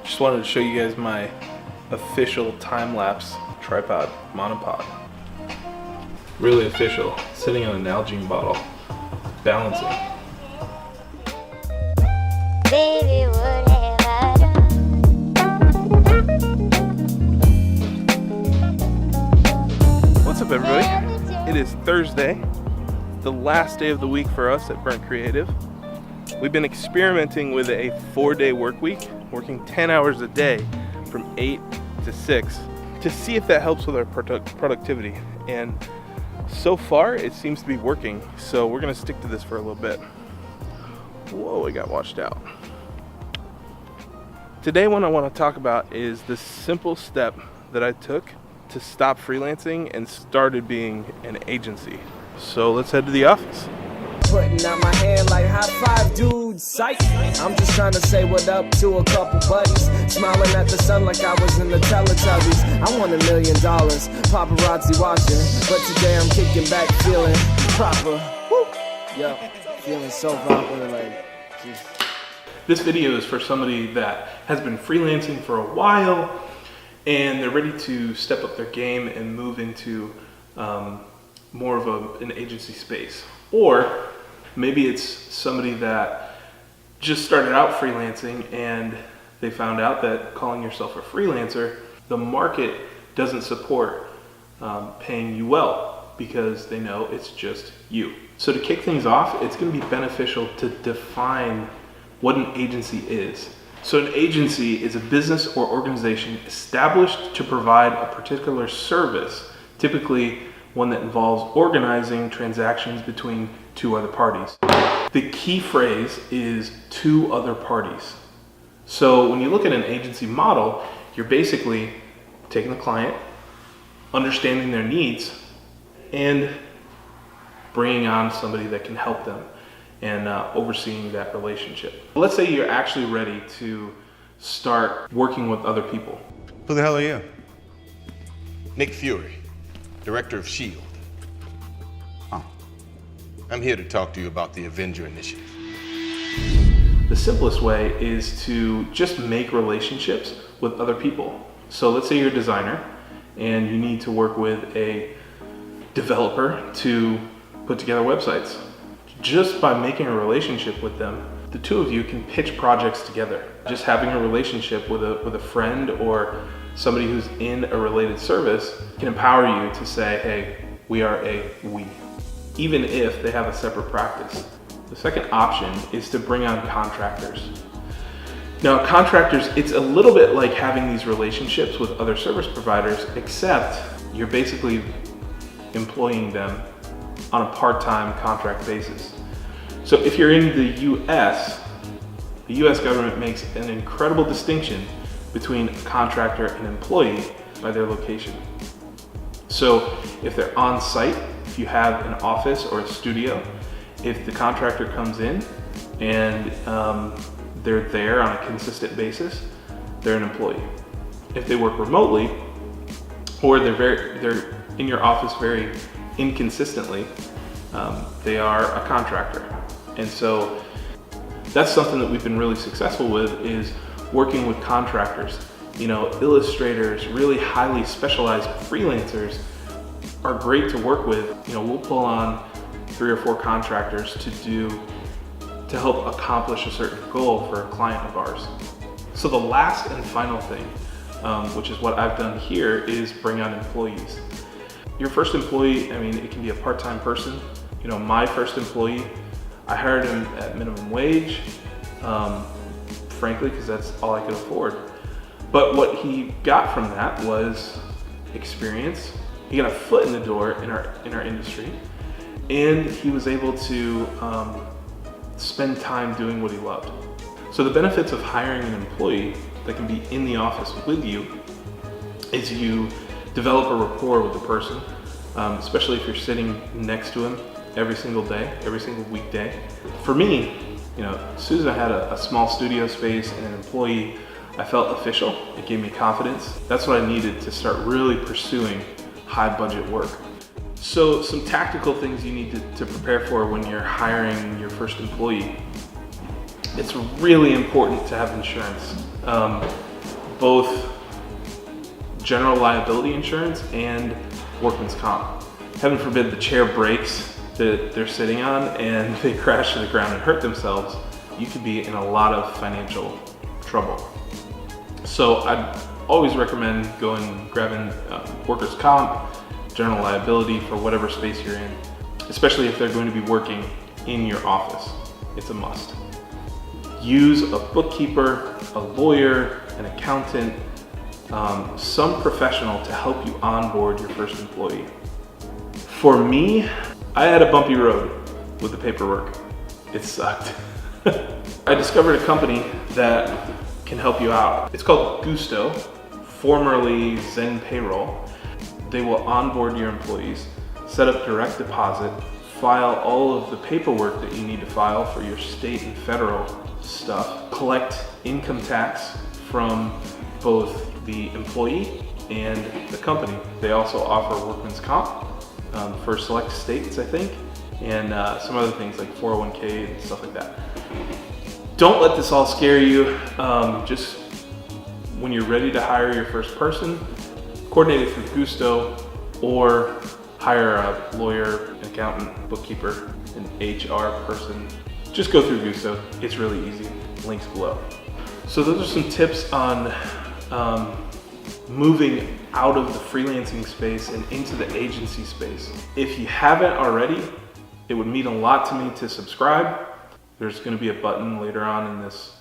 Just wanted to show you guys my official time-lapse tripod monopod. Really official, sitting on an Nalgene bottle, balancing. Baby, what have I done? What's up, everybody? It is Thursday, the last day of the week for us at Burnt Creative. We've been experimenting with a 4-day work week, working 10 hours a day from 8 to 6 to see if that helps with our productivity. And so far, it seems to be working. So we're gonna stick to this for a little bit. Whoa, I got washed out. Today, what I wanna talk about is the simple step that I took to stop freelancing and started being an agency. So let's head to the office. Putting out my hand like high five, dude, psych. I'm just trying to say what up to a couple buddies. Smiling at the sun like I was in the Teletubbies. I want $1 million, paparazzi watching. But today I'm kicking back, feeling proper. Woo. Yo, feeling so proper, like, just. This video is for somebody that has been freelancing for a while and they're ready to step up their game and move into more of an agency space. Or maybe it's somebody that just started out freelancing and they found out that calling yourself a freelancer, the market doesn't support paying you well because they know it's just you. So to kick things off, it's going to be beneficial to define what an agency is. So an agency is a business or organization established to provide a particular service, typically one that involves organizing transactions between two other parties. The key phrase is two other parties. So when you look at an agency model, you're basically taking the client, understanding their needs, and bringing on somebody that can help them and overseeing that relationship. Let's say you're actually ready to start working with other people. Who the hell are you? Nick Fury, director of S.H.I.E.L.D. Oh. I'm here to talk to you about the Avenger Initiative. The simplest way is to just make relationships with other people. So let's say you're a designer and you need to work with a developer to put together websites. Just by making a relationship with them, the two of you can pitch projects together. Just having a relationship with a friend or somebody who's in a related service can empower you to say, hey, we are a we, even if they have a separate practice. The second option is to bring on contractors. Now, contractors, it's a little bit like having these relationships with other service providers, except you're basically employing them on a part-time contract basis. So if you're in the US government makes an incredible distinction between a contractor and employee by their location. So if they're on site, if you have an office or a studio, if the contractor comes in and they're there on a consistent basis, they're an employee. If they work remotely or they're in your office very inconsistently, they are a contractor. And so that's something that we've been really successful with, is working with contractors. You know, illustrators, really highly specialized freelancers are great to work with. You know, we'll pull on 3 or 4 contractors to help accomplish a certain goal for a client of ours. So the last and final thing, which is what I've done here, is bring on employees. Your first employee, I mean, it can be a part-time person. You know, my first employee, I hired him at minimum wage, frankly, because that's all I could afford. But what he got from that was experience. He got a foot in the door in our industry, and he was able to spend time doing what he loved. So the benefits of hiring an employee that can be in the office with you is you develop a rapport with the person, especially if you're sitting next to him every single day, every single weekday. For me, you know, as soon as I had a small studio space and an employee, I felt official. It gave me confidence. That's what I needed to start really pursuing high budget work. So some tactical things you need to prepare for when you're hiring your first employee. It's really important to have insurance. both general liability insurance and workman's comp. Heaven forbid the chair breaks that they're sitting on and they crash to the ground and hurt themselves, you could be in a lot of financial trouble. So I'd always recommend grabbing workers' comp, general liability for whatever space you're in, especially if they're going to be working in your office. It's a must. Use a bookkeeper, a lawyer, an accountant, some professional to help you onboard your first employee. For me, I had a bumpy road with the paperwork. It sucked. I discovered a company that can help you out. It's called Gusto, formerly Zen Payroll. They will onboard your employees, set up direct deposit, file all of the paperwork that you need to file for your state and federal stuff, collect income tax from both the employee and the company. They also offer workman's comp for select states, I think, and some other things like 401k and stuff like that. Don't let this all scare you. Just when you're ready to hire your first person, coordinate it through Gusto or hire a lawyer, an accountant, bookkeeper, an HR person. Just go through Gusto. It's really easy. Links below. So those are some tips on moving out of the freelancing space and into the agency space. If you haven't already, it would mean a lot to me to subscribe. There's going to be a button later on in this